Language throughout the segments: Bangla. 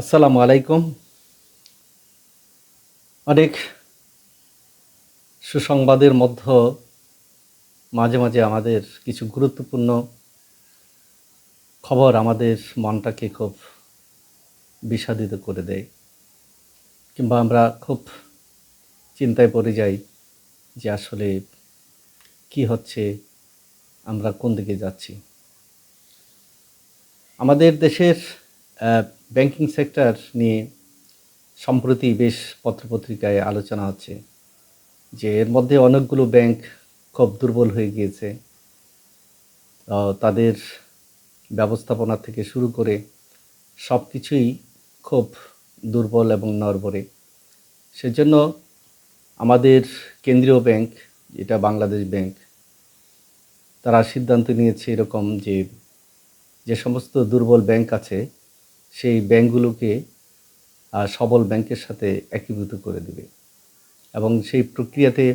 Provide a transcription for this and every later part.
আসসালামু আলাইকুম। অনেক সুসংবাদের মধ্য মাঝে, মাঝে আমাদের কিছু গুরুত্বপূর্ণ খবর আমাদের মনটাকে খুব বিষাদিত করে দেয়। কিংবা আমরা খুব চিন্তায় পড়ে যাই যে আসলে কি হচ্ছে, আমরা কোন দিকে যাচ্ছি। আমাদের দেশের ব্যাংকিং সেক্টর নিয়ে সম্প্রতি বেশ পত্রপত্রিকায় আলোচনা হচ্ছে যে এর মধ্যে অনেকগুলো ব্যাংক খুব দুর্বল হয়ে গিয়েছে। তাদের ব্যবস্থাপনা থেকে শুরু করে সব কিছুই খুব দুর্বল এবং নড়বড়ে। সেজন্য আমাদের কেন্দ্রীয় ব্যাংক, যেটা বাংলাদেশ ব্যাংক, তারা সিদ্ধান্ত নিয়েছে এরকম যে যে সমস্ত দুর্বল ব্যাংক আছে সেই ব্যাংকগুলোকে সবল ব্যাংকের সাথে একীভূত করে দেবে। এবং সেই প্রক্রিয়াতে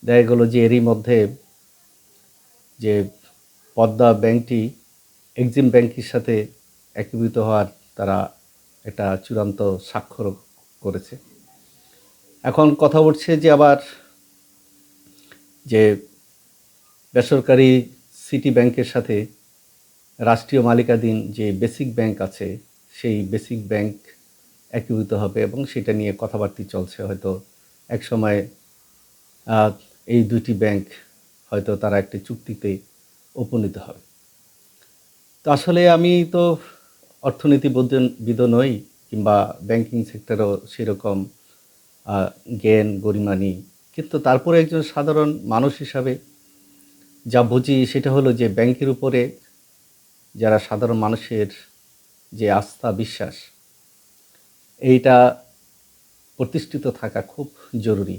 দেখা গেল যে এরই মধ্যে যে পদ্মা ব্যাংকটি এক্সিম ব্যাংকের সাথে একীভূত হওয়ার তারা একটা চূড়ান্ত স্বাক্ষর করেছে। এখন কথা উঠছে যে আবার যে বেসরকারি সিটি ব্যাংকের সাথে রাষ্ট্রীয় মালিকাধীন যে বেসিক ব্যাংক আছে সেই বেসিক ব্যাংক একীভূত হবে এবং সেটা নিয়ে কথাবার্তা চলছে। হয়তো একসময় এই দুটি ব্যাংক হয়তো তারা একটি চুক্তিতে উপনীত হবে। তো আসলে আমি তো অর্থনীতিবিদও নই, কিংবা ব্যাংকিং সেক্টরেও সেরকম জ্ঞান গরিমা নেই, কিন্তু তারপরে একজন সাধারণ মানুষ হিসাবে যা বুঝি সেটা হলো যে ব্যাংকের উপরে যারা সাধারণ মানুষের যে আস্থা বিশ্বাস, এইটা প্রতিষ্ঠিত থাকা খুব জরুরি।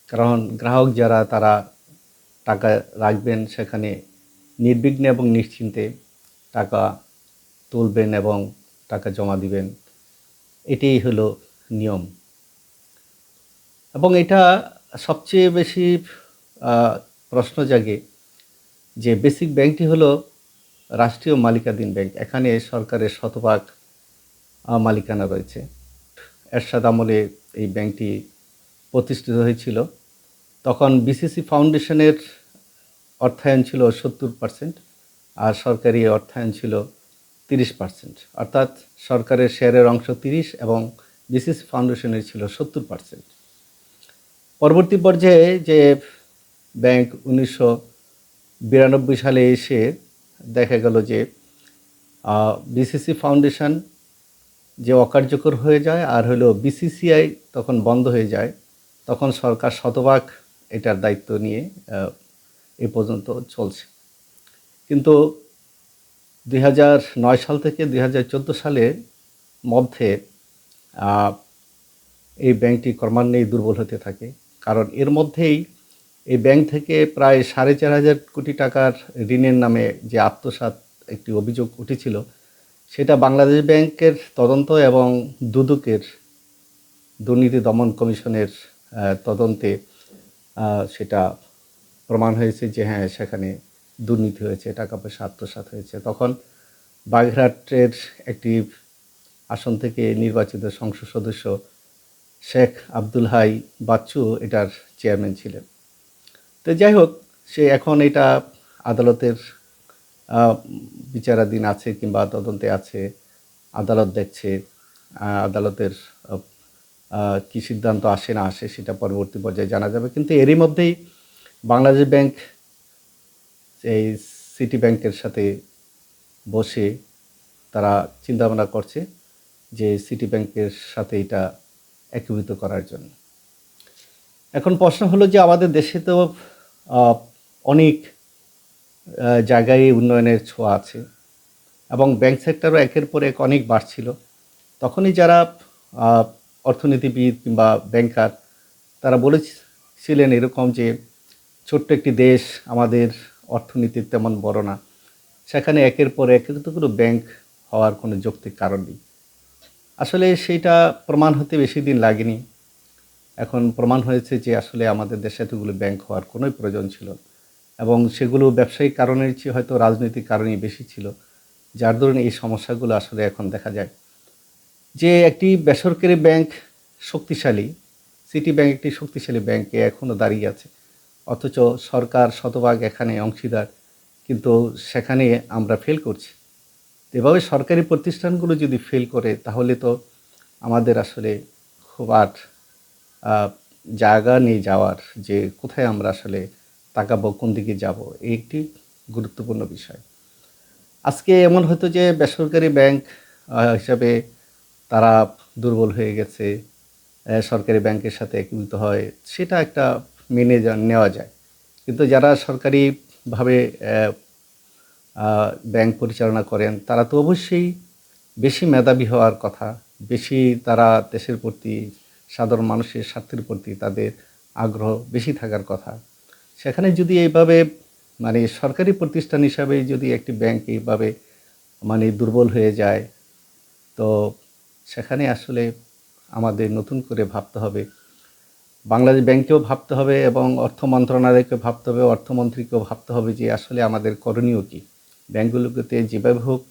কারণ গ্রাহক যারা তারা টাকা রাখবেন সেখানে নির্বিঘ্নে এবং নিশ্চিন্তে টাকা তুলবেন এবং টাকা জমা দিবেন, এটাই হলো নিয়ম। এবং এটা সবচেয়ে বেশি প্রশ্ন জাগে যে বেসিক ব্যাংকটি হলো রাষ্ট্রীয় মালিকাধীন ব্যাংক। এখানে সরকারের শতভাগ মালিকানা রয়েছে। এরশাদ আমলে এই ব্যাংকটি প্রতিষ্ঠিত হয়েছিল। তখন বিসিসি ফাউন্ডেশনের অর্থায়ন ছিল 70%, আর সরকারি অর্থায়ন ছিল 30%। অর্থাৎ সরকারের শেয়ারের অংশ 30 এবং বিসিসি ফাউন্ডেশনের ছিল 70%। পরবর্তী পর্যায়ে যে ব্যাংক 1992 সালে এসে দেখা গেল যে বিসিসি ফাউন্ডেশন যে অকার্যকর হয়ে যায়, আর হলো বিসিসিআই তখন বন্ধ হয়ে যায়। তখন সরকার শতভাগ এটার দায়িত্ব নিয়ে এ পর্যন্ত চলছে। কিন্তু 2009 সাল থেকে 2014 সালের মধ্যে এই ব্যাংকটি ক্রমান্বয়ে দুর্বল হতে থাকে। কারণ এর মধ্যেই এই ব্যাংক থেকে প্রায় 4,500 কোটি টাকার ঋণের নামে যে আত্মসাৎ একটি অভিযোগ উঠেছিল, সেটা বাংলাদেশ ব্যাংকের তদন্ত এবং দুদকের দুর্নীতি দমন কমিশনের তদন্তে সেটা প্রমাণ হয়েছে যে হ্যাঁ, সেখানে দুর্নীতি হয়েছে, টাকা পয়সা আত্মসাৎ হয়েছে। তখন বাগেরহাটের একটি আসন থেকে নির্বাচিত সংসদ সদস্য শেখ আব্দুল হাই বাচ্চু এটার চেয়ারম্যান ছিলেন। তো যাই হোক, সে এখন এটা আদালতের বিচারাধীন আছে কিংবা তদন্তে আছে। আদালত দেখছে, আদালতের কী সিদ্ধান্ত আসে না আসে সেটা পরবর্তী পর্যায়ে জানা যাবে। কিন্তু এরই মধ্যেই বাংলাদেশ ব্যাংক এই সিটি ব্যাংকের সাথে বসে তারা চিন্তাভাবনা করছে যে সিটি ব্যাংকের সাথে এটা একীভূত করার জন্য। এখন প্রশ্ন হলো যে আমাদের দেশে তো অনেক জায়গায় উন্নয়নের ছোঁয়া আছে এবং ব্যাংক সেক্টরও একের পর এক অনেক বাড়ছিল। তখনই যারা অর্থনীতিবিদ কিংবা ব্যাংকার তারা বলেছিলেন এরকম যে ছোট্ট একটি দেশ, আমাদের অর্থনীতির তেমন বড় না, সেখানে একের পর এক এতগুলো ব্যাংক হওয়ার কোনো যৌক্তিক কারণ নেই। আসলে সেইটা প্রমাণ হতে বেশি দিন লাগেনি। এখন প্রমাণ হয়েছে যে আসলে আমাদের দেশে এতগুলো ব্যাংক হওয়ার কোনোই প্রয়োজন ছিল না, এবং সেগুলো ব্যবসায়িক কারণের চেয়ে হয়তো রাজনৈতিক কারণেই বেশি ছিল, যার দরুন এই সমস্যাগুলো আসলে এখন দেখা যায়। যে একটি বেসরকারি ব্যাংক শক্তিশালী, সিটি ব্যাংক একটি শক্তিশালী ব্যাংকে এখনও দাঁড়িয়ে আছে, অথচ সরকার শতভাগ এখানে অংশীদার, কিন্তু সেখানে আমরা ফেল করছি। এভাবে সরকারি প্রতিষ্ঠানগুলো যদি ফেল করে তাহলে তো আমাদের আসলে খুব আর আহ, জায়গা নেই যাওয়ার, যে কোথায় আমরা আসলে তাকাবো, কোন দিকে যাব, এই একটি গুরুত্বপূর্ণ বিষয়। আজকে এমন হতো যে বেসরকারি ব্যাংক হিসাবে তারা দুর্বল হয়ে গেছে, সরকারি ব্যাংকের সাথে একীভূত হয়, সেটা একটা মেনে নেওয়া যায়। কিন্তু যারা সরকারিভাবে ব্যাংক পরিচালনা করেন তারা তো অবশ্যই বেশি মেধাবী হওয়ার কথা, বেশি তারা দেশের প্রতি, সাধারণ মানুষের স্বার্থের প্রতি তাদের আগ্রহ বেশি থাকার কথা। সেখানে যদি এইভাবে মানে সরকারি প্রতিষ্ঠান হিসাবে যদি একটি ব্যাংক এইভাবে মানে দুর্বল হয়ে যায়, তো সেখানে আসলে আমাদের নতুন করে ভাবতে হবে, বাংলাদেশ ব্যাংকেও ভাবতে হবে এবং অর্থ মন্ত্রণালয়কে ভাবতে হবে, অর্থমন্ত্রীকেও ভাবতে হবে যে আসলে আমাদের করণীয় কী। ব্যাংকগুলোকে যেভাবে হোক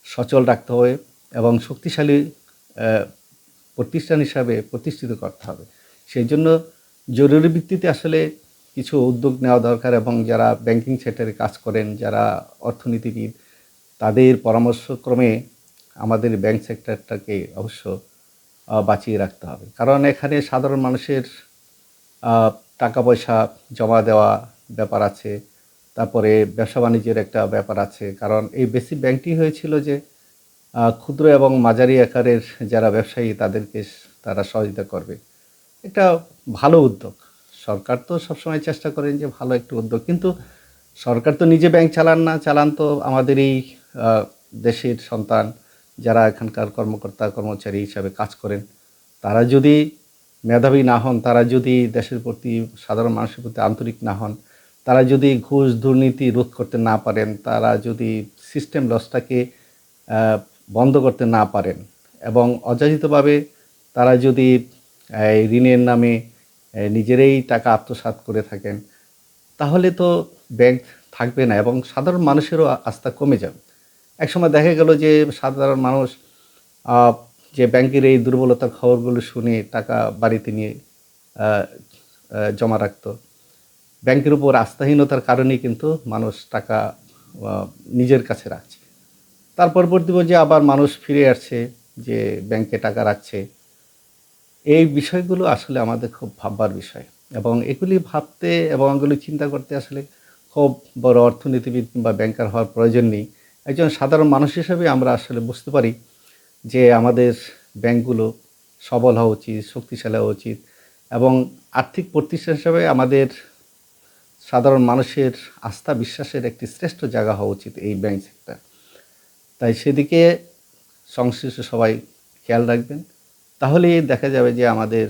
সচল রাখতে হবে এবং শক্তিশালী আহ, প্রতিষ্ঠান হিসাবে প্রতিষ্ঠিত করতে হবে। সেই জন্য জরুরি ভিত্তিতে আসলে কিছু উদ্যোগ নেওয়া দরকার, এবং যারা ব্যাংকিং সেক্টরে কাজ করেন, যারা অর্থনীতিবিদ, তাদের পরামর্শক্রমে আমাদের ব্যাংক সেক্টরটাকে অবশ্য বাঁচিয়ে রাখতে হবে। কারণ এখানে সাধারণ মানুষের আহ, টাকা পয়সা জমা দেওয়া ব্যাপার আছে, তারপরে ব্যবসা বাণিজ্যের একটা ব্যাপার আছে। কারণ এই বেসিক ব্যাংকটি হয়েছিল যে ক্ষুদ্র এবং মাঝারি আকারের যারা ব্যবসায়ী তাদেরকে তারা সহযোগিতা করবে। একটা ভালো উদ্যোগ। সরকার তো সবসময় চেষ্টা করেন যে ভালো একটা উদ্যোগ, কিন্তু সরকার তো নিজে ব্যাংক চালান না, চালান তো আমাদের এই দেশের সন্তান, যারা এখানকার কর্মকর্তা কর্মচারী হিসাবে কাজ করেন। তারা যদি মেধাবী না হন, তারা যদি দেশের প্রতি, সাধারণ মানুষের প্রতি আন্তরিক না হন, তারা যদি ঘুষ দুর্নীতি রোধ করতে না পারেন, তারা যদি সিস্টেম লসটাকে আহ, বন্ধ করতে না পারেন, এবং অযাচিতভাবে তারা যদি এই ঋণের নামে নিজেরাই টাকা আত্মসাৎ করে থাকেন, তাহলে তো ব্যাংক থাকবে না এবং সাধারণ মানুষেরও আস্থা কমে যাবে। একসময় দেখা গেল যে সাধারণ মানুষ আহ, যে ব্যাংকের এই দুর্বলতার খবরগুলো শুনে টাকা বাড়িতে নিয়ে আহ, জমা রাখতো। ব্যাংকের উপর আস্থাহীনতার কারণেই কিন্তু মানুষ টাকা নিজের কাছে রাখছে। তার পরবর্তী পর্যায়ে আবার মানুষ ফিরে আসছে, যে ব্যাংকে টাকা রাখছে। এই বিষয়গুলো আসলে আমাদের খুব ভাববার বিষয়, এবং এগুলি ভাবতে এবং এগুলি চিন্তা করতে আসলে খুব বড় অর্থনীতিবিদ কিংবা ব্যাংকার হওয়ার প্রয়োজন নেই। একজন সাধারণ মানুষ হিসেবে আমরা আসলে বুঝতে পারি যে আমাদের ব্যাংকগুলো সবল হওয়া উচিত, শক্তিশালী হওয়া উচিত, এবং আর্থিক প্রতিষ্ঠান হিসাবে আমাদের সাধারণ মানুষের আস্থা বিশ্বাসের একটি শ্রেষ্ঠ জায়গা হওয়া উচিত এই ব্যাংক সেক্টর। তাই সেদিকে সংশ্লিষ্ট সবাই খেয়াল রাখবেন। তাহলেই দেখা যাবে যে আমাদের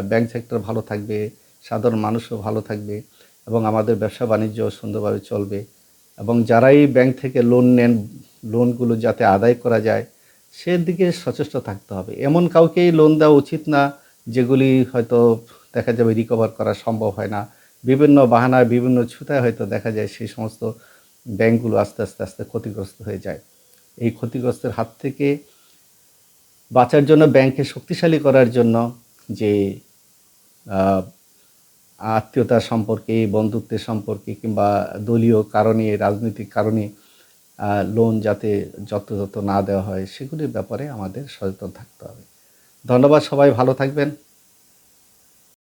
ব্যাংক সেক্টর ভালো থাকবে, সাধারণ মানুষও ভালো থাকবে, এবং আমাদের ব্যবসা বাণিজ্য সুন্দরভাবে চলবে। এবং যারাই ব্যাংক থেকে লোন নেন, লোনগুলো যাতে আদায় করা যায় সেদিকে সচেষ্ট থাকতে হবে। এমন কাউকেই লোন দেওয়া উচিত না যেগুলি হয়তো দেখা যাবে রিকভার করা সম্ভব হয় না। বিভিন্ন বাহানায়, বিভিন্ন ছুতায় হয়তো দেখা যায় সেই সমস্ত ব্যাংকগুলো আস্তে আস্তে আস্তে ক্ষতিগ্রস্ত হয়ে যায়। এই ক্ষতিগ্রস্তের হাত থেকে বাঁচার জন্য, ব্যাংককে শক্তিশালী করার জন্য যে আহ, আত্মীয়তার সম্পর্কে, বন্ধুত্বের সম্পর্কে কিংবা দলীয় কারণে, রাজনৈতিক কারণে লোন যাতে যত্রতত্র না দেওয়া হয়, সেগুলির ব্যাপারে আমাদের সচেতন থাকতে হবে। ধন্যবাদ, সবাই ভালো থাকবেন।